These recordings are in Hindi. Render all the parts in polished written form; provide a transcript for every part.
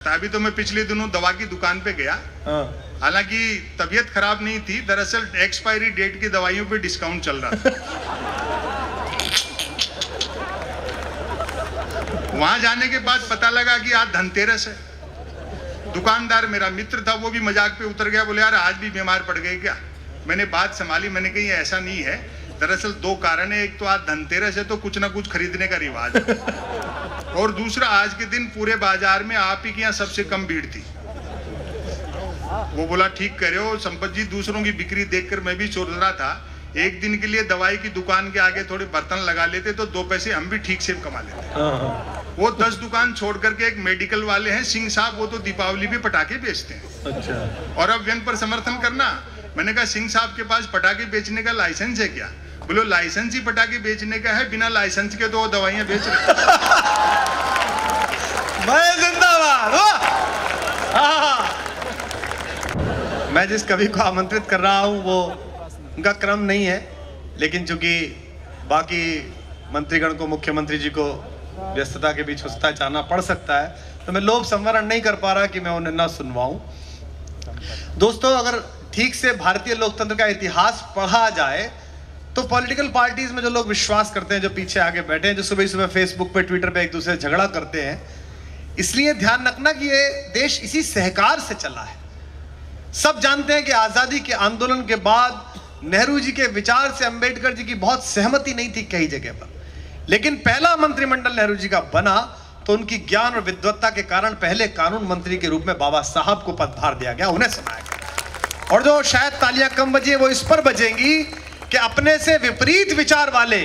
अभी तो मैं पिछले दिनों दवा की दुकान पे गया। हालांकि तबीयत खराब नहीं थी, दरअसल एक्सपायरी डेट की दवाइयों पे डिस्काउंट चल रहा था। वहां जाने के बाद पता लगा कि आज धनतेरस है। दुकानदार मेरा मित्र था, वो भी मजाक पे उतर गया, बोले यार आज भी बीमार पड़ गए क्या। मैंने बात संभाली, मैंने कही ऐसा नहीं है, दरअसल दो कारण है, एक तो आज धनतेरस है तो कुछ ना कुछ खरीदने का रिवाज है, और दूसरा आज के दिन पूरे बाजार में आप ही के यहाँ सबसे कम भीड़ थी। वो बोला ठीक कह रहे हो संपत जी, दूसरों की बिक्री देखकर मैं भी सोच रहा था एक दिन के लिए दवाई की दुकान के आगे थोड़े बर्तन लगा लेते तो दो पैसे हम भी ठीक से कमा लेते। वो 10 दुकान छोड़ करके एक मेडिकल वाले हैं सिंह साहब, वो तो दीपावली पे पटाखे बेचते हैं। अच्छा। और अब व्यंग पर समर्थन करना, मैंने कहा सिंह साहब के पास पटाखे बेचने का लाइसेंस है क्या। बोलो लाइसेंस ही पटाखे बेचने का है, बिना लाइसेंस के तो वो दवाइयां बेच रहे। मैं जिंदाबाद। मैं जिस कवि को आमंत्रित कर रहा हूं वो उनका क्रम नहीं है, लेकिन चूंकि बाकी मंत्रीगण को, मुख्यमंत्री जी को व्यस्तता के बीच हुस्ता चाहना पड़ सकता है, तो मैं लोभ संवरण नहीं कर पा रहा कि मैं उन्हें ना सुनवाऊं। दोस्तों, अगर ठीक से भारतीय लोकतंत्र का इतिहास पढ़ा जाए तो पॉलिटिकल पार्टीज में जो लोग विश्वास करते हैं, जो पीछे आगे बैठे हैं, जो सुबह सुबह फेसबुक पे, ट्विटर पे एक दूसरे से झगड़ा करते हैं, इसलिए ध्यान रखना कि ये देश इसी सहकार से चला है। सब जानते हैं कि आजादी के आंदोलन के बाद नेहरू जी के विचार से अंबेडकर जी की बहुत सहमति नहीं थी कई जगह पर, लेकिन पहला मंत्रिमंडल नेहरू जी का बना तो उनकी ज्ञान और विद्वत्ता के कारण पहले कानून मंत्री के रूप में बाबा साहब को पदभार दिया गया, उन्हें सुनाया गया। और जो शायद तालियां कम बजी वो इस पर बजेंगी कि अपने से विपरीत विचार वाले,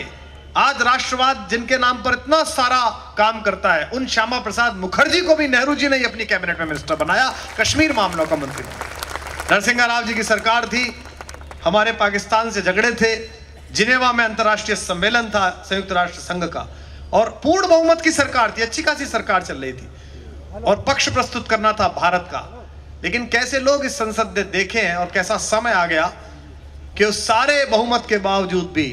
आज राष्ट्रवाद जिनके नाम पर इतना सारा काम करता है, उन श्यामा प्रसाद मुखर्जी को भी नेहरू जी ने अपनी कैबिनेट में मिनिस्टर बनाया, कश्मीर मामलों का मंत्री। नरसिंह राव जी की सरकार थी, हमारे पाकिस्तान से झगड़े थे, जिनेवा में अंतर्राष्ट्रीय सम्मेलन था संयुक्त राष्ट्र संघ का, और पूर्ण बहुमत की सरकार थी, अच्छी खासी सरकार चल रही थी, और पक्ष प्रस्तुत करना था भारत का। लेकिन कैसे लोग इस संसद में देखे हैं और कैसा समय आ गया कि उस सारे बहुमत के बावजूद भी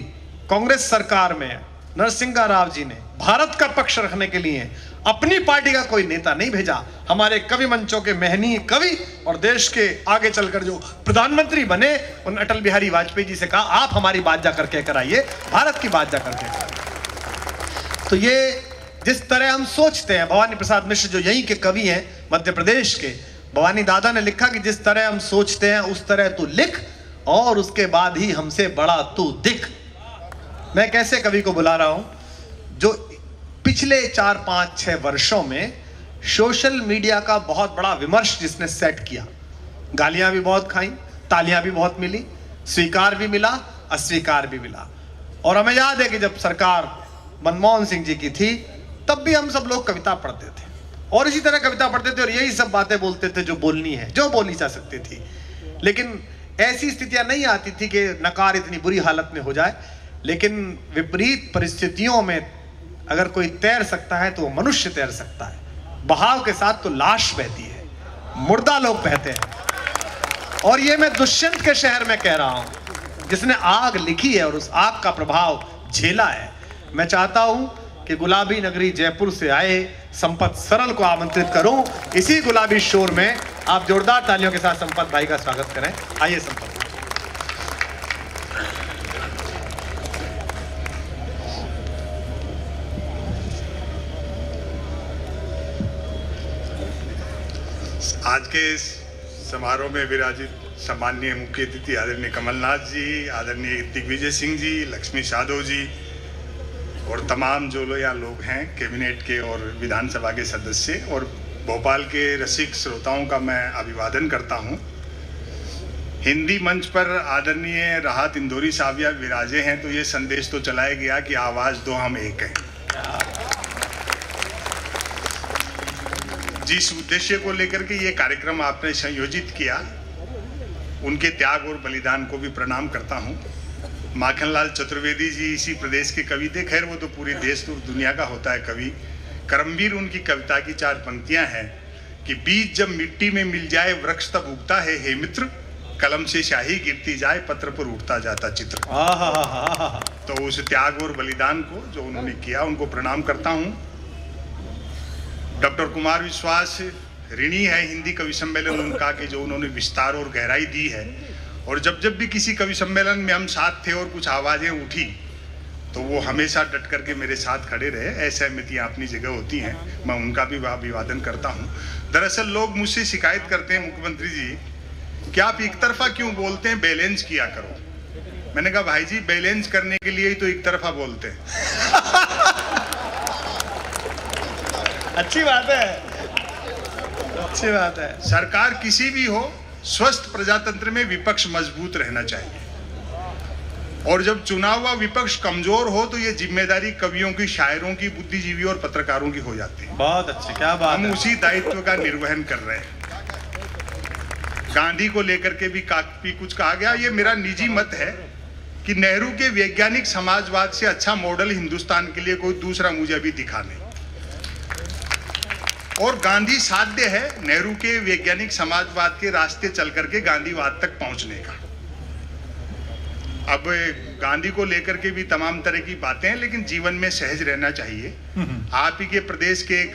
कांग्रेस सरकार में नरसिंह राव जी ने भारत का पक्ष रखने के लिए अपनी पार्टी का कोई नेता नहीं भेजा। हमारे कवि मंचों के महनीय कवि और देश के आगे चलकर जो प्रधानमंत्री बने, उन अटल बिहारी वाजपेयी जी से कहा आप हमारी बात जाकर कहकर आइए, भारत की बात जाकर कहकर। तो ये जिस तरह हम सोचते हैं, भवानी प्रसाद मिश्र जो यहीं के कवि हैं, मध्य प्रदेश के, भवानी दादा ने लिखा कि जिस तरह हम सोचते हैं उस तरह तू लिख, और उसके बाद ही हमसे बड़ा तू दिख। मैं कैसे कवि को बुला रहा हूं जो पिछले 4, 5, 6 वर्षों में सोशल मीडिया का बहुत बड़ा विमर्श जिसने सेट किया। गालियां भी बहुत खाई, तालियां भी बहुत मिली, स्वीकार भी मिला, अस्वीकार भी मिला। और हमें याद है कि जब सरकार मनमोहन सिंह जी की थी तब भी हम सब लोग कविता पढ़ते थे और इसी तरह कविता पढ़ते थे और यही सब बातें बोलते थे जो बोलनी है, जो बोली जा सकती थी। लेकिन ऐसी स्थितियां नहीं आती थी कि नकार इतनी बुरी हालत में हो जाए। लेकिन विपरीत परिस्थितियों में अगर कोई तैर सकता है तो वो मनुष्य तैर सकता है। बहाव के साथ तो लाश बहती है, मुर्दा लोग बहते हैं। और ये मैं दुष्यंत के शहर में कह रहा हूं, जिसने आग लिखी है और उस आग का प्रभाव झेला है। मैं चाहता हूं कि गुलाबी नगरी जयपुर से आए संपत सरल को आमंत्रित करूं। इसी गुलाबी शोर में आप जोरदार तालियों के साथ संपत भाई का स्वागत करें। आइए संपत। आज के इस समारोह में विराजित सम्माननीय मुख्य अतिथि आदरणीय कमलनाथ जी, आदरणीय दिग्विजय सिंह जी, लक्ष्मी यादव जी और तमाम जो लोग यहाँ लोग हैं, कैबिनेट के और विधानसभा के सदस्य और भोपाल के रसिक श्रोताओं का मैं अभिवादन करता हूँ। हिंदी मंच पर आदरणीय राहत इंदौरी साहब विराजे हैं तो ये संदेश तो चलाया गया कि आवाज़ दो हम एक हैं। जिस उद्देश्य को लेकर के ये कार्यक्रम आपने संयोजित किया, उनके त्याग और बलिदान को भी प्रणाम करता हूँ। माखनलाल चतुर्वेदी जी इसी प्रदेश के कवि थे, खैर वो तो पूरे देश और दुनिया का होता है कवि। करमवीर उनकी कविता की 4 पंक्तियां हैं कि बीज जब मिट्टी में मिल जाए वृक्ष तब उगता है हे मित्र, कलम से स्याही गिरती जाए पत्र पर उठता जाता चित्र। तो उस त्याग और बलिदान को जो उन्होंने किया उनको प्रणाम करता हूँ। डॉक्टर कुमार विश्वास ऋणी है हिंदी कवि सम्मेलन उनका कि जो उन्होंने विस्तार और गहराई दी है। और जब जब भी किसी कवि सम्मेलन में हम साथ थे और कुछ आवाज़ें उठी तो वो हमेशा डट करके मेरे साथ खड़े रहे। असहमतियाँ अपनी जगह होती हैं, मैं उनका भी अभिवादन करता हूँ। दरअसल लोग मुझसे शिकायत करते हैं, मुख्यमंत्री जी कि आप एक तरफा क्यों बोलते हैं, बैलेंस किया करो। मैंने कहा भाई जी बैलेंस करने के लिए ही तो एक तरफा बोलते हैं। अच्छी बात है, अच्छी बात है। सरकार किसी भी हो, स्वस्थ प्रजातंत्र में विपक्ष मजबूत रहना चाहिए। और जब चुना हुआ विपक्ष कमजोर हो तो ये जिम्मेदारी कवियों की, शायरों की, बुद्धिजीवियों और पत्रकारों की हो जाती है। बहुत अच्छी, क्या बात है। हम उसी दायित्व का निर्वहन कर रहे हैं। गांधी को लेकर के भी काफी कुछ कहा गया। ये मेरा निजी मत है कि नेहरू के वैज्ञानिक समाजवाद से अच्छा मॉडल हिंदुस्तान के लिए कोई दूसरा मुझे अभी दिखा नहीं। और गांधी साध्य है नेहरू के वैज्ञानिक समाजवाद के रास्ते चल करके गांधीवाद तक पहुंचने का। अब गांधी को लेकर के भी तमाम तरह की बातें हैं, लेकिन जीवन में सहज रहना चाहिए। आप ही के प्रदेश के एक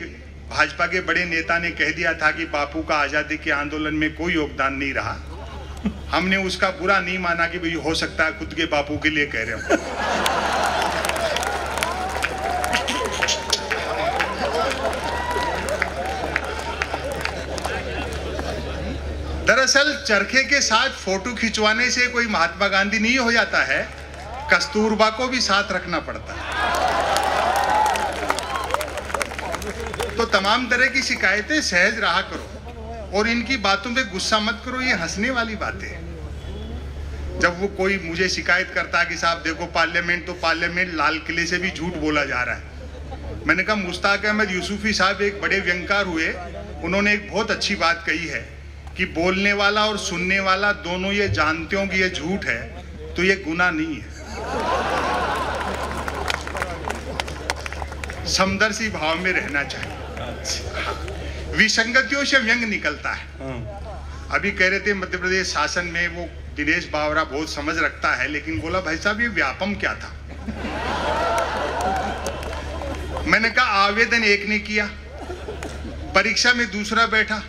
भाजपा के बड़े नेता ने कह दिया था कि बापू का आजादी के आंदोलन में कोई योगदान नहीं रहा। हमने उसका बुरा नहीं माना कि भाई हो सकता है खुद के बापू के लिए कह रहे हो। दरअसल चरखे के साथ फोटो खिंचवाने से कोई महात्मा गांधी नहीं हो जाता है, कस्तूरबा को भी साथ रखना पड़ता है। तो तमाम तरह की शिकायतें सहज रहा करो और इनकी बातों पे गुस्सा मत करो, ये हंसने वाली बातें हैं। जब वो कोई मुझे शिकायत करता है कि साहब देखो पार्लियामेंट, तो पार्लियामेंट लाल किले से भी झूठ बोला जा रहा है। मैंने कहा मुश्ताक अहमद यूसुफी साहब एक बड़े व्यंगकार हुए, उन्होंने एक बहुत अच्छी बात कही है कि बोलने वाला और सुनने वाला दोनों ये जानते हो कि ये झूठ है तो ये गुनाह नहीं है। समदर्शी भाव में रहना चाहिए। विसंगतियों से व्यंग निकलता है। अभी कह रहे थे मध्य प्रदेश शासन में वो दिनेश बावरा बहुत समझ रखता है, लेकिन बोला भाई साहब ये व्यापम क्या था। मैंने कहा आवेदन एक ने किया, परीक्षा में दूसरा बैठा,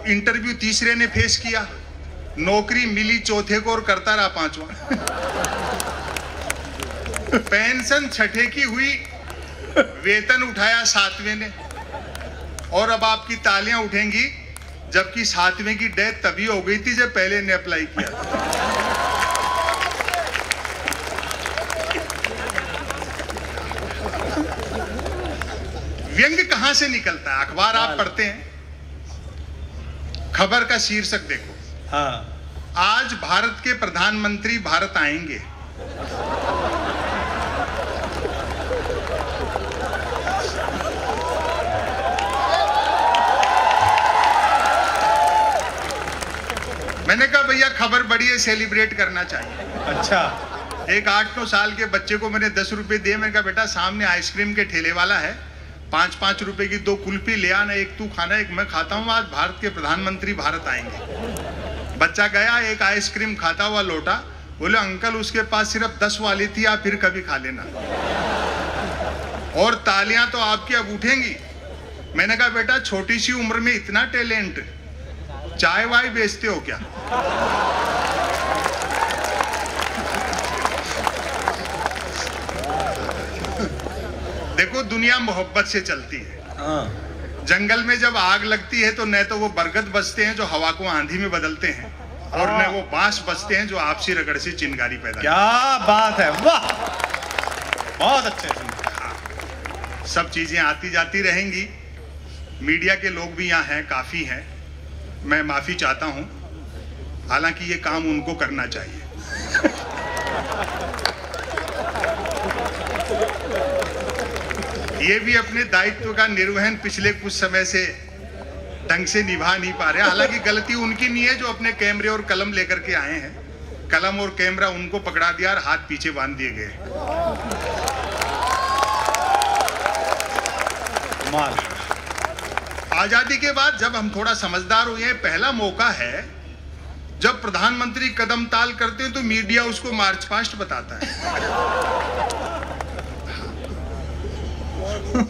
इंटरव्यू तीसरे ने फेस किया, नौकरी मिली चौथे को और करता रहा पांचवा। पेंशन छठे की हुई, वेतन उठाया सातवें ने, और अब आपकी तालियां उठेंगी जबकि सातवें की डेथ तभी हो गई थी जब पहले ने अप्लाई किया था। व्यंग कहां से निकलता है? अखबार आप पढ़ते हैं, खबर का शीर्षक देखो, हाँ, आज भारत के प्रधानमंत्री भारत आएंगे। मैंने कहा भैया खबर बड़ी है, सेलिब्रेट करना चाहिए। अच्छा। एक 8-9 साल के बच्चे को मैंने 10 रुपए दिए। मैंने कहा बेटा सामने आइसक्रीम के ठेले वाला है, 5-5 रुपए की 2 कुल्फी ले आना, एक तू खाना एक मैं खाता हूँ, आज भारत के प्रधानमंत्री भारत आएंगे। बच्चा गया, एक आइसक्रीम खाता हुआ लौटा, बोले अंकल उसके पास सिर्फ 10 वाली थी, आप फिर कभी खा लेना। और तालियां तो आपकी अब उठेंगी। मैंने कहा बेटा छोटी सी उम्र में इतना टैलेंट, चाय वाय बेचते हो क्या? देखो दुनिया मोहब्बत से चलती है। जंगल में जब आग लगती है तो न तो वो बरगद बचते हैं जो हवा को आंधी में बदलते हैं, और न वो बांस बचते हैं जो आपसी रगड़ से चिंगारी पैदा। क्या बात है, वाह, बहुत अच्छे। सब चीजें आती जाती रहेंगी। मीडिया के लोग भी यहाँ हैं, काफी हैं, मैं माफी चाहता हूँ, हालांकि ये काम उनको करना चाहिए। ये भी अपने दायित्व का निर्वहन पिछले कुछ समय से ढंग से निभा नहीं पा रहे। हालांकि गलती उनकी नहीं है जो अपने कैमरे और कलम लेकर के आए हैं, कलम और कैमरा उनको पकड़ा दिया और हाथ पीछे बांध दिए गए। आजादी के बाद जब हम थोड़ा समझदार हुए हैं, पहला मौका है जब प्रधानमंत्री कदम ताल करते हैं तो मीडिया उसको मार्च पास्ट बताता है।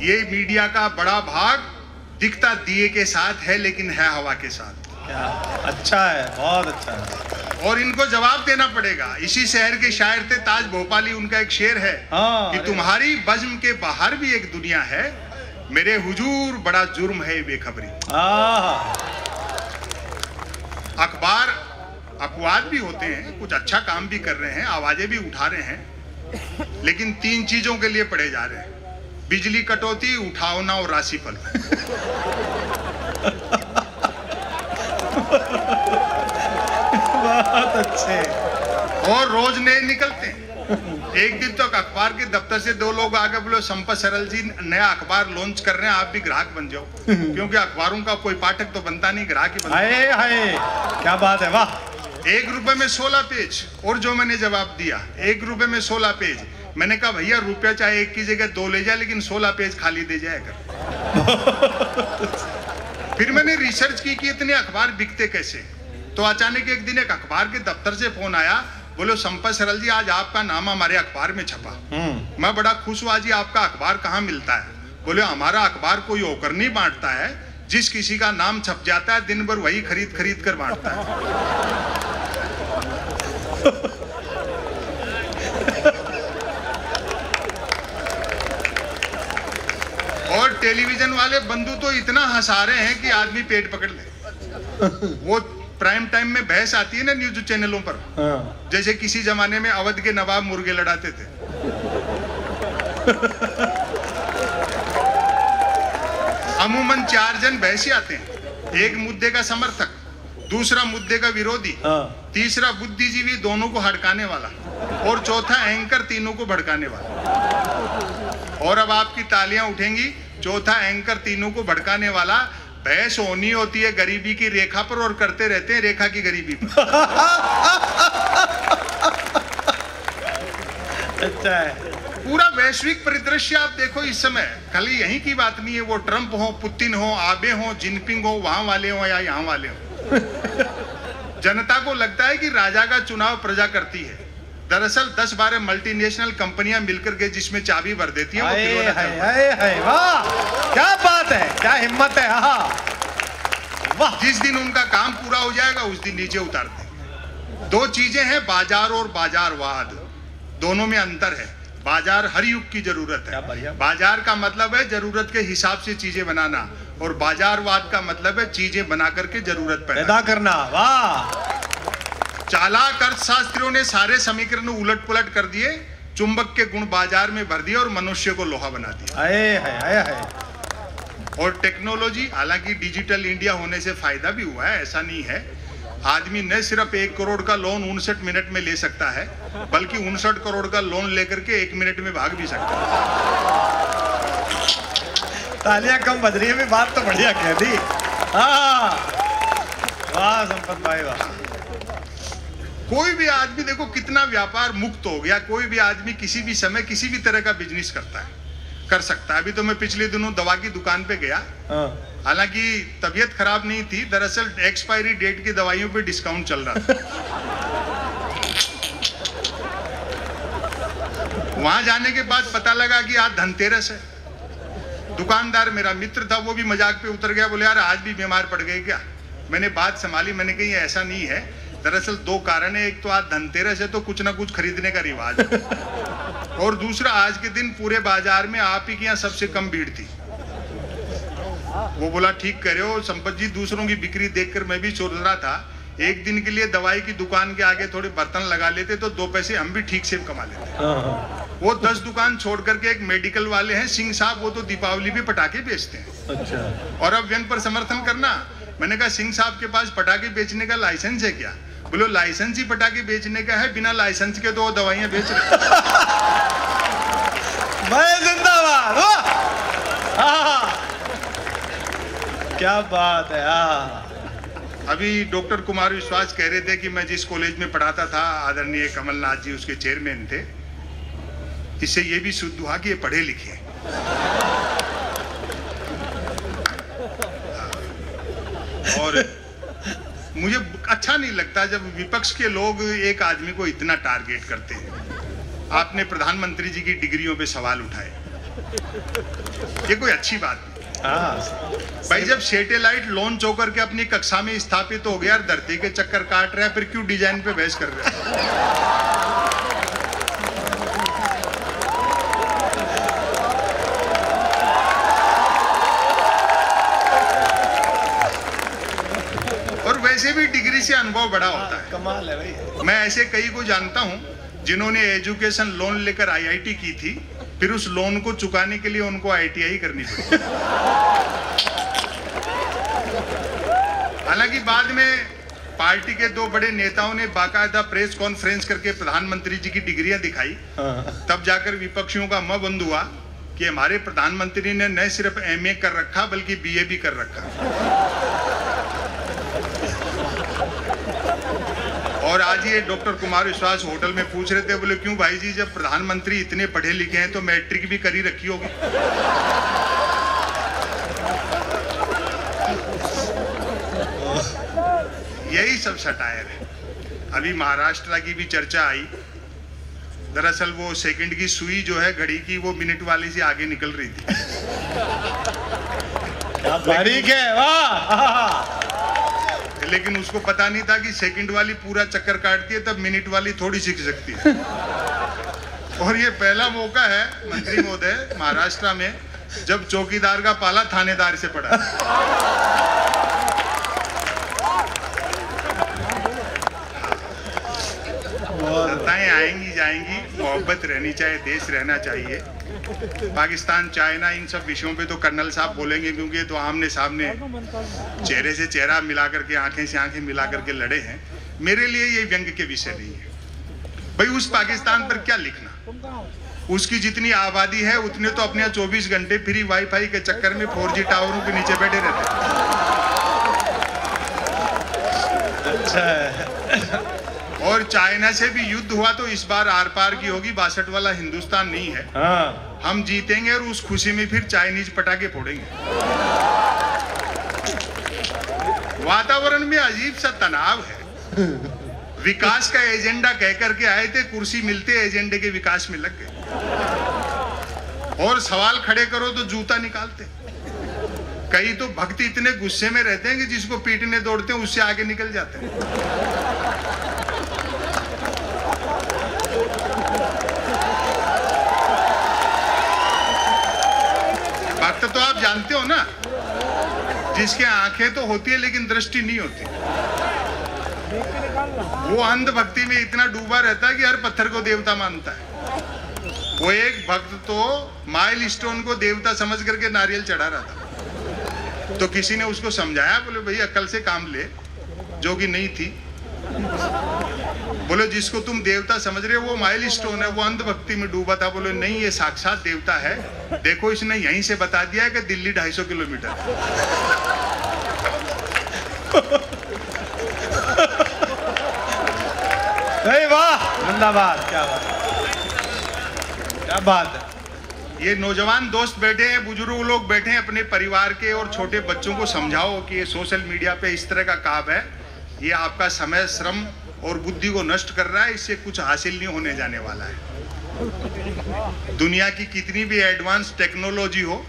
ये मीडिया का बड़ा भाग दिखता दिए के साथ है लेकिन है हवा के साथ। क्या अच्छा है, बहुत अच्छा है। और इनको जवाब देना पड़ेगा। इसी शहर के शायर थे ताज भोपाली, उनका एक शेर है कि तुम्हारी बज़्म के बाहर भी एक दुनिया है, मेरे हुजूर बड़ा जुर्म है बेखबरी। अखबार अपवाद भी होते हैं, कुछ अच्छा काम भी कर रहे हैं, आवाजें भी उठा रहे हैं, लेकिन 3 चीजों के लिए पढ़े जा रहे हैं: बिजली कटौती, उठावना और राशिफल। बहुत अच्छे। और रोज नए निकलते हैं। एक दिन तक अखबार के दफ्तर से 2 लोग आके बोले संपत सरल जी नया अखबार लॉन्च कर रहे हैं, आप भी ग्राहक बन जाओ। क्योंकि अखबारों का कोई पाठक तो बनता नहीं, ग्राहक ही बनता। हाय हाय, क्या बात है, वाह। 1 रुपए में 16 पेज। और जो मैंने जवाब दिया 1 रुपए में 16 पेज, मैंने कहा भैया रुपया चाहे 1 की जगह 2 ले जाए, लेकिन 16 पेज खाली दे जाएगा। फिर मैंने रिसर्च की कि इतने अखबार बिकते कैसे। तो अचानक एक दिन एक अखबार के दफ्तर से फोन आया, बोलो संपत सरल जी आज आपका नाम हमारे अखबार में छपा। मैं बड़ा खुश हुआ, जी आपका अखबार कहाँ मिलता है? बोले हमारा अखबार कोई होकर नहीं बांटता है, जिस किसी का नाम छप जाता है दिन भर वही खरीद खरीद कर बांटता है। और टेलीविजन वाले बंधु तो इतना हंसा रहे हैं कि आदमी पेट पकड़ ले। वो प्राइम टाइम में बहस आती है ना न्यूज चैनलों पर, जैसे किसी जमाने में अवध के नवाब मुर्गे लड़ाते थे। अमूमन 4 जन बहसी आते हैं, एक मुद्दे का समर्थक, दूसरा मुद्दे का विरोधी, तीसरा बुद्धिजीवी दोनों को हड़काने वाला, और चौथा एंकर तीनों को भड़काने वाला। और अब आपकी तालियां उठेंगी, चौथा एंकर तीनों को भड़काने वाला बहस होनी होती है गरीबी की रेखा पर, और करते रहते हैं रेखा की गरीबी पर। अच्छा है। पूरा वैश्विक परिदृश्य आप देखो इस समय, खाली यहीं की बात नहीं है, वो ट्रंप हो, पुतिन हो, आबे हो, जिनपिंग हो, वहां वाले हो या यहाँ वाले हो। जनता को लगता है कि राजा का चुनाव प्रजा करती है। दरअसल 10-12 मल्टीनेशनल कंपनियां मिलकर के जिसमें चाबी भर देती है, वाह क्या बात है, क्या हिम्मत है। वाह। जिस दिन उनका काम पूरा हो जाएगा उस दिन नीचे उतारते हैं। 2 चीजें हैं, बाजार और बाजारवाद, दोनों में अंतर है। बाजार हर युग की जरूरत है। बाजार का मतलब है जरूरत के हिसाब से चीजें बनाना, और बाजारवाद का मतलब है चीजें बना करके जरूरत पैदा करना। वाह। चालाक अर्थशास्त्रियों ने सारे समीकरण उलट पुलट कर दिए, चुंबक के गुण बाजार में भर दिए और मनुष्य को लोहा बना दिया। और टेक्नोलॉजी, हालांकि डिजिटल इंडिया होने से फायदा भी हुआ है, ऐसा नहीं है। आदमी न सिर्फ 1 करोड़ का लोन 59 मिनट में ले सकता है, बल्कि 59 करोड़ का लोन लेकर के 1 मिनट में भाग भी सकता है। तालियां कम बज रही है, बात तो बढ़िया कह दी। वाह संपत भाई वाह। कोई भी आदमी देखो कितना व्यापार मुक्त हो गया, कोई भी आदमी किसी भी समय किसी भी तरह का बिजनेस कर सकता है। अभी तो मैं पिछले दिनों दवा की दुकान पे गया, हालांकि तबीयत खराब नहीं थी, दरअसल एक्सपायरी डेट की दवाइयों पे डिस्काउंट चल रहा था। वहां जाने के बाद पता लगा कि आज धनतेरस है। दुकानदार मेरा मित्र था, वो भी मजाक पे उतर गया, बोले यार आज भी बीमार पड़ गए क्या? मैंने बात संभाली, मैंने कही ऐसा नहीं है, दरअसल 2 कारण है। एक तो आज धनतेरस है तो कुछ ना कुछ खरीदने का रिवाज है, और दूसरा आज के दिन पूरे बाजार में आप ही के यहाँ सबसे कम भीड़ थी। वो बोला ठीक कह रहे हो संपत जी, दूसरों की बिक्री देखकर मैं भी सोच रहा था एक दिन के लिए दवाई की दुकान के आगे थोड़े बर्तन लगा लेते तो 2 पैसे हम भी ठीक से कमा लेते। वो 10 दुकान छोड़ करके एक मेडिकल वाले हैं सिंह साहब, वो तो दीपावली पे पटाखे बेचते हैं। अच्छा। और अब व्यंग पर समर्थन करना, मैंने कहा सिंह साहब के पास पटाखे बेचने का लाइसेंस है क्या? बोलो लाइसेंस ही पटाखे बेचने का है, बिना लाइसेंस के तो वो दवाइयां बेच रहे। भाई जिंदाबाद। क्या बात है। अभी डॉक्टर कुमार विश्वास कह रहे थे कि मैं जिस कॉलेज में पढ़ाता था, आदरणीय कमलनाथ जी उसके चेयरमैन थे। इससे ये भी शुद्ध हुआ कि ये पढ़े लिखे हैं। और मुझे अच्छा नहीं लगता जब विपक्ष के लोग एक आदमी को इतना टारगेट करते हैं। आपने प्रधानमंत्री जी की डिग्रियों पे सवाल उठाए, ये कोई अच्छी बात नहीं। हाँ भाई जब सैटेलाइट लॉन्च होकर के अपनी कक्षा में स्थापित हो गया, धरती के चक्कर काट रहा है, फिर क्यों डिजाइन पे बहस कर रहे हैं? और वैसे भी डिग्री से अनुभव बड़ा होता है। कमाल है भाई। मैं ऐसे कई को जानता हूं जिन्होंने एजुकेशन लोन लेकर आईआईटी की थी, फिर उस लोन को चुकाने के लिए उनको आईटीआई करनी पड़ी। हालांकि बाद में पार्टी के दो बड़े नेताओं ने बाकायदा प्रेस कॉन्फ्रेंस करके प्रधानमंत्री जी की डिग्रियां दिखाई, तब जाकर विपक्षियों का मुंह बंद हुआ कि हमारे प्रधानमंत्री ने न सिर्फ एमए कर रखा बल्कि बीए भी कर रखा। और आज ये डॉक्टर कुमार विश्वास होटल में पूछ रहे थे, बोले क्यों भाई जी, जब प्रधानमंत्री इतने पढ़े लिखे हैं तो मैट्रिक भी करी रखी होगी। यही सब सटायर है। अभी महाराष्ट्र की भी चर्चा आई। दरअसल वो सेकंड की सुई जो है घड़ी की, वो मिनट वाली से आगे निकल रही थी। बारीक है, वाह। लेकिन उसको पता नहीं था कि सेकंड वाली पूरा चक्कर काटती है, तब मिनट वाली थोड़ी सीख सकती है। और ये पहला मौका है मंत्री महोदय महाराष्ट्र में जब चौकीदार का पाला थानेदार से पड़ा। सत्ताएं आएंगी जाएंगी, मोहब्बत रहनी चाहिए, देश रहना चाहिए। पाकिस्तान, चाइना, इन सब विषयों पे तो कर्नल साहब बोलेंगे, क्योंकि ये तो आमने सामने चेहरे से चेहरा मिला करके, आंखें से आंखें मिला करके लड़े हैं। मेरे लिए ये व्यंग्य के विषय नहीं है। भाई उस पाकिस्तान पर क्या लिखना, उसकी जितनी आबादी है उतने तो अपने 24 घंटे फ्री वाईफाई के चक्कर में 4G टावरों के नीचे बैठे रहते हैं। अच्छा। और चाइना से भी युद्ध हुआ तो इस बार आर पार की होगी, 62 वाला हिंदुस्तान नहीं है। हाँ। हम जीतेंगे और उस खुशी में फिर चाइनीज पटाखे फोड़ेंगे। वातावरण में अजीब सा तनाव है। विकास का एजेंडा कह करके आए थे, कुर्सी मिलते एजेंडे के विकास में लग गए। और सवाल खड़े करो तो जूता निकालते। कई तो भक्त इतने गुस्से में रहते हैं कि जिसको पीटने दौड़ते हैं उससे आगे निकल जाते हैं। भक्त तो आप जानते हो ना, जिसके आंखें तो होती है लेकिन दृष्टि नहीं होती। वो अंध भक्ति में इतना डूबा रहता है कि हर पत्थर को देवता मानता है। वो एक भक्त तो माइल स्टोन को देवता समझ करके नारियल चढ़ा रहा था, तो किसी ने उसको समझाया, बोले भाई अकल से काम ले, जो कि नहीं थी। बोले जिसको तुम देवता समझ रहे हो वो माइल स्टोन है, वो अंध भक्ति में डूबा था। बोले नहीं, ये साक्षात देवता है। देखो इसने यहीं से बता दिया है कि दिल्ली 250 किलोमीटर। वाह, जिंदाबाद। क्या बात, क्या बात है। ये नौजवान दोस्त बैठे हैं, बुजुर्ग लोग बैठे हैं, अपने परिवार के और छोटे बच्चों को समझाओ कि ये सोशल मीडिया पे इस तरह का काम है, ये आपका समय, श्रम और बुद्धि को नष्ट कर रहा है, इससे कुछ हासिल नहीं होने जाने वाला है। दुनिया की कितनी भी एडवांस टेक्नोलॉजी हो,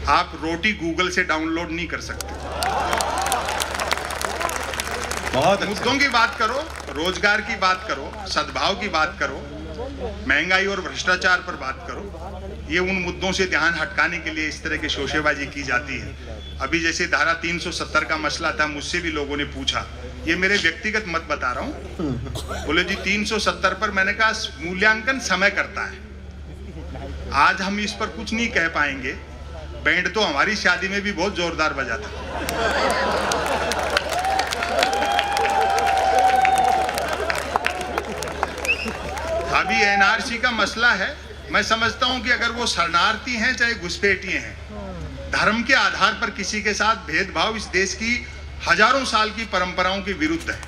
आप रोटी गूगल से डाउनलोड नहीं कर सकते। बहुत मुद्दों की बात करो, रोजगार की बात करो, सद्भाव की बात करो, महंगाई और भ्रष्टाचार पर बात करो। ये उन मुद्दों से ध्यान हटकाने के लिए इस तरह की शोशेबाजी की जाती है। अभी जैसे धारा 370 का मसला था, मुझसे भी लोगों ने पूछा, ये मेरे व्यक्तिगत मत बता रहा हूँ। बोले जी 370 पर मैंने कहा मूल्यांकन समय करता है, आज हम इस पर कुछ नहीं कह पाएंगे। बैंड तो हमारी शादी में भी बहुत जोरदार बजा था। अभी एनआरसी का मसला है। मैं समझता हूं कि अगर वो शरणार्थी हैं चाहे घुसपैठिए हैं, धर्म के आधार पर किसी के साथ भेदभाव इस देश की हजारों साल की परंपराओं के विरुद्ध है।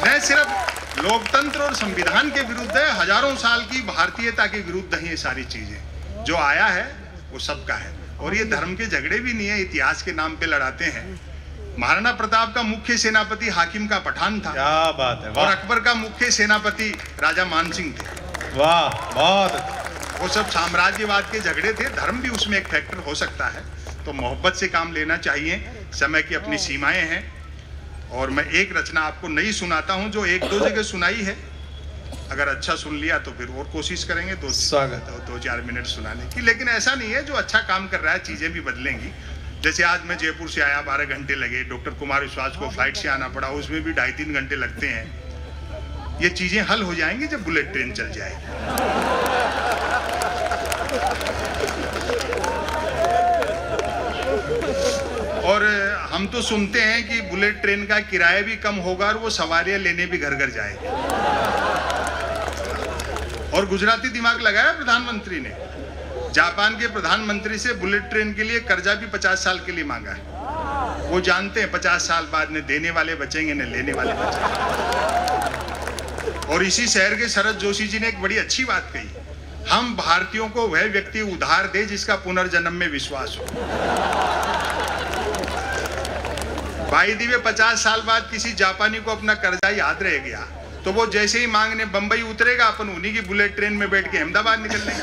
न सिर्फ लोकतंत्र और संविधान के विरुद्ध है, हजारों साल की भारतीयता के विरुद्ध है। ये सारी चीजें जो आया है वो सबका है, और ये धर्म के झगड़े भी नहीं है, इतिहास के नाम पे लड़ाते हैं। महाराणा प्रताप का मुख्य सेनापति हाकिम का पठान था। क्या बात है, और अकबर का मुख्य सेनापति राजा मानसिंह थे। वाह, बहुत। वो सब साम्राज्यवाद के झगड़े थे, धर्म भी उसमें एक फैक्टर हो सकता है। तो मोहब्बत से काम लेना चाहिए, समय की अपनी सीमाएं हैं। और मैं एक रचना आपको नई सुनाता हूं जो एक दो जगह सुनाई है, अगर अच्छा सुन लिया तो फिर और कोशिश करेंगे दो चार मिनट सुनाने की। लेकिन ऐसा नहीं है, जो अच्छा काम कर रहा है चीजें भी बदलेंगी। जैसे आज मैं जयपुर से आया, 12 घंटे लगे, डॉक्टर कुमार विश्वास को फ्लाइट से आना पड़ा, उसमें भी 2.5-3 घंटे लगते हैं। ये चीजें हल हो जाएंगी जब बुलेट ट्रेन चल जाएगी। और हम तो सुनते हैं कि बुलेट ट्रेन का किराया भी कम होगा और वो सवारियां लेने भी घर घर जाएगी। और गुजराती दिमाग लगाया प्रधानमंत्री ने, जापान के प्रधानमंत्री से बुलेट ट्रेन के लिए कर्जा भी 50 साल के लिए मांगा है। वो जानते हैं 50 साल बाद न देने वाले बचेंगे न लेने वाले बचेंगे। और इसी शहर के शरद जोशी जी ने एक बड़ी अच्छी बात कही, हम भारतीयों को वह व्यक्ति उधार दे जिसका पुनर्जन्म में विश्वास हो। भाई दिवे 50 साल बाद किसी जापानी को अपना कर्जा याद रह गया तो वो जैसे ही मांगने बंबई उतरेगा, अपन उन्हीं की बुलेट ट्रेन में बैठ के अहमदाबाद निकल लेंगे।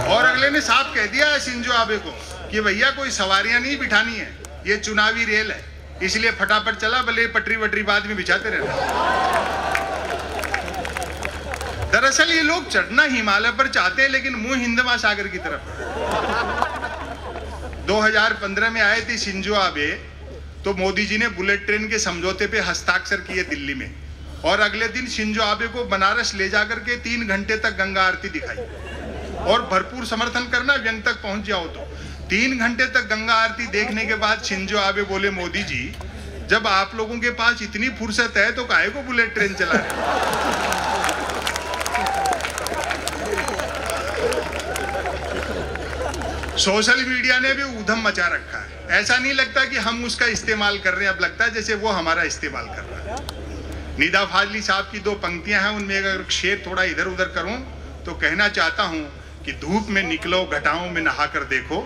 और अगले ने साफ कह दिया है शिंजो आबे को कि भैया कोई सवारियां नहीं बिठानी है, ये चुनावी रेल है, इसलिए फटाफट चला, भले पटरी वटरी बाद में बिछाते रहना। दरअसल ये लोग चढ़ना हिमालय पर चाहते हैं लेकिन मुंह हिंद महासागर की तरफ। 2015 में आए थे शिंजो आबे, तो मोदी जी ने बुलेट ट्रेन के समझौते पे हस्ताक्षर किए दिल्ली में, और अगले दिन शिंजो आबे को बनारस ले जाकर के 3 घंटे तक गंगा आरती दिखाई। और भरपूर समर्थन करना, व्यंग तक पहुंच जाओ तो 3 घंटे तक गंगा आरती देखने के बाद शिंजो आबे बोले, मोदी जी जब आप लोगों के पास इतनी फुर्सत है तो काहे को बुलेट ट्रेन चला रहे। सोशल मीडिया ने भी ऊधम मचा रखा है। ऐसा नहीं लगता कि हम उसका इस्तेमाल कर रहे हैं, अब लगता है जैसे वो हमारा इस्तेमाल कर रहा है। निदा फाजली साहब की 2 पंक्तियां हैं, उनमें अगर शेर थोड़ा इधर उधर करूं तो कहना चाहता हूं कि धूप में निकलो घटाओं में नहा कर देखो,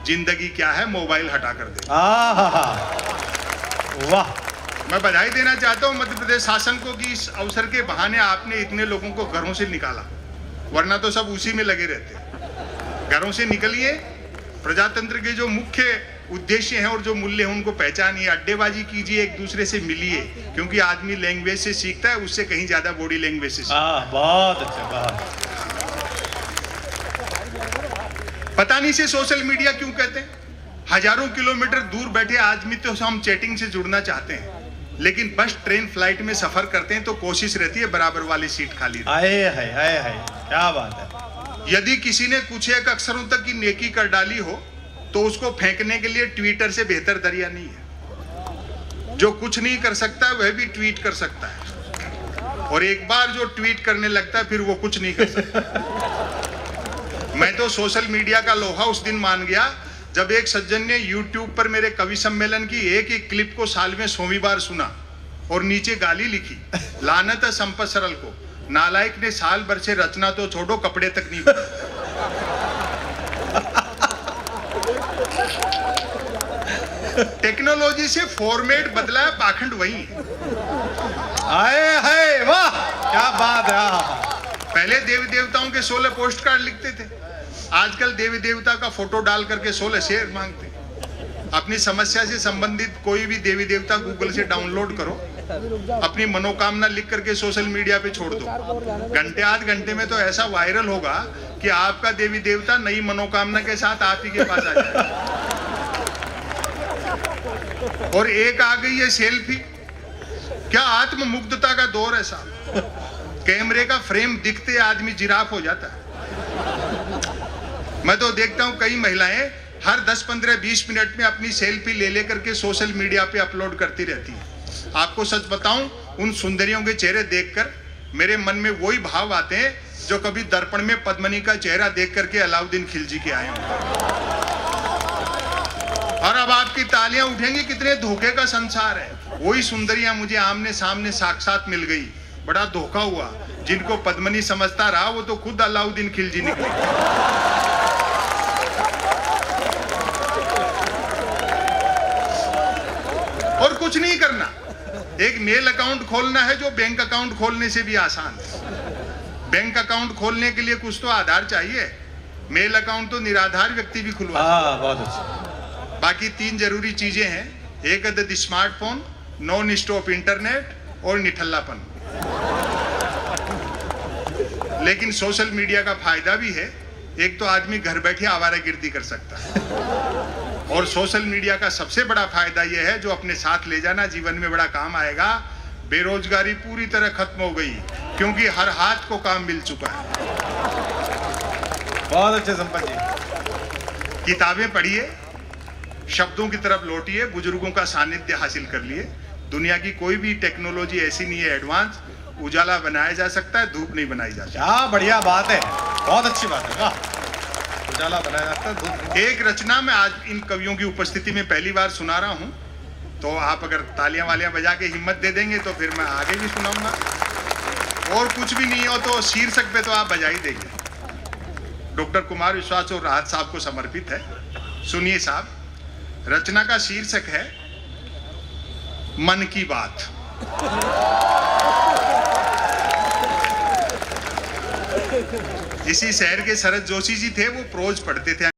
जिंदगी क्या है मोबाइल हटा कर देखो। वाह। मैं बधाई देना चाहता हूं मध्य प्रदेश शासन को कि इस अवसर के बहाने आपने इतने लोगों को घरों से निकाला, वरना तो सब उसी में लगे रहते। घरों से निकलिए, प्रजातंत्र के जो मुख्य उद्देश्य हैं और जो मूल्य हैं उनको पहचानिए, अड्डेबाजी कीजिए, एक दूसरे से मिलिए, क्योंकि आदमी लैंग्वेज से सीखता है, उससे कहीं ज्यादा बॉडी लैंग्वेज से सीखता है। बहुत अच्छा, बहुत। पता नहीं से सोशल मीडिया क्यों कहते हैं। हजारों किलोमीटर दूर बैठे आदमी तो हम चैटिंग से जुड़ना चाहते हैं, लेकिन बस ट्रेन फ्लाइट में सफर करते हैं तो कोशिश रहती है बराबर वाली सीट खाली। आए है, क्या बात है। यदि किसी ने कुछ एक अक्षरों तक की नेकी कर डाली हो तो उसको फेंकने के लिए ट्विटर से बेहतर दरिया नहीं है। जो कुछ नहीं कर सकता वह भी ट्वीट कर सकता है, और एक बार जो ट्वीट करने लगता है फिर वो कुछ नहीं कर सकता। मैं तो सोशल मीडिया का लोहा उस दिन मान गया जब एक सज्जन ने यूट्यूब पर मेरे कवि सम्मेलन की एक ही क्लिप को साल में 100वीं बार सुना और नीचे गाली लिखी, लानत है संपत सरल को, नालायक ने साल भर से रचना तो छोड़ो कपड़े तक नहीं बने। टेक्नोलॉजी से फॉर्मेट बदला है, पाखंड वही है। आए है, वाह क्या बात है। पहले देवी देवताओं के 16 पोस्ट कार्ड लिखते थे, आजकल देवी देवता का फोटो डाल करके 16 शेयर मांगते। अपनी समस्या से संबंधित कोई भी देवी देवता गूगल से डाउनलोड करो, अपनी मनोकामना लिख करके सोशल मीडिया पे छोड़ दो, घंटे आध घंटे में तो ऐसा वायरल होगा कि आपका देवी देवता नई मनोकामना के साथ आप ही के पास आ जाएगा। और एक आ गई है सेल्फी, क्या आत्ममुग्धता का दौर है साहब। कैमरे का फ्रेम दिखते आदमी जिराफ हो जाता है। मैं तो देखता हूं कई महिलाएं हर 10, 15, 20 मिनट में अपनी सेल्फी ले लेकर के सोशल मीडिया पे अपलोड करती रहती है। आपको सच बताऊं, उन सुंदरियों के चेहरे देखकर मेरे मन में वही भाव आते हैं जो कभी दर्पण में पद्मनी का चेहरा देख करके अलाउद्दीन खिलजी के आए हों। और अब आपकी तालियां उठेंगी, कितने धोखे का संसार है। वही सुंदरियां मुझे आमने सामने साक्षात मिल गई, बड़ा धोखा हुआ। जिनको पद्मनी समझता रहा वो तो खुद अलाउद्दीन खिलजी निकले। और कुछ नहीं करना, एक मेल अकाउंट खोलना है जो बैंक अकाउंट खोलने से भी आसान है। बैंक अकाउंट खोलने के लिए कुछ तो आधार चाहिए, मेल अकाउंट तो निराधार व्यक्ति भी खुलवा सकता है। हाँ, बहुत अच्छा। बाकी 3 जरूरी चीजें हैं, एक है स्मार्टफोन, नॉन स्टॉप इंटरनेट और निठल्लापन। लेकिन सोशल मीडिया का फायदा भी है, एक तो आदमी घर बैठे आवारागर्दी कर सकता है, और सोशल मीडिया का सबसे बड़ा फायदा यह है जो अपने साथ ले जाना जीवन में बड़ा काम आएगा। बेरोजगारी पूरी तरह खत्म हो गई क्योंकि हर हाथ को काम मिल चुका है। बहुत अच्छे संपत जी। किताबें पढ़िए, शब्दों की तरफ लौटिए, बुजुर्गों का सानिध्य हासिल कर लिए। दुनिया की कोई भी टेक्नोलॉजी ऐसी नहीं है एडवांस, उजाला बनाया जा सकता है, धूप नहीं बनाई जा सकती। क्या बढ़िया बात है, बहुत अच्छी बात है, वाह। उजाला बनाया जाता है, धूप। एक रचना मैं आज इन कवियों की उपस्थिति में पहली बार सुना रहा हूं, तो आप अगर तालियां वालियां बजा के हिम्मत दे देंगे तो फिर मैं आगे भी सुनाऊंगा, और कुछ भी नहीं हो तो शीर्षक पे तो आप बजा ही देंगे। डॉक्टर कुमार विश्वास और राहत साहब को समर्पित है। सुनिए साहब, रचना का शीर्षक है मन की बात। इसी शहर के शरद जोशी जी थे, वो प्रोज पढ़ते थे।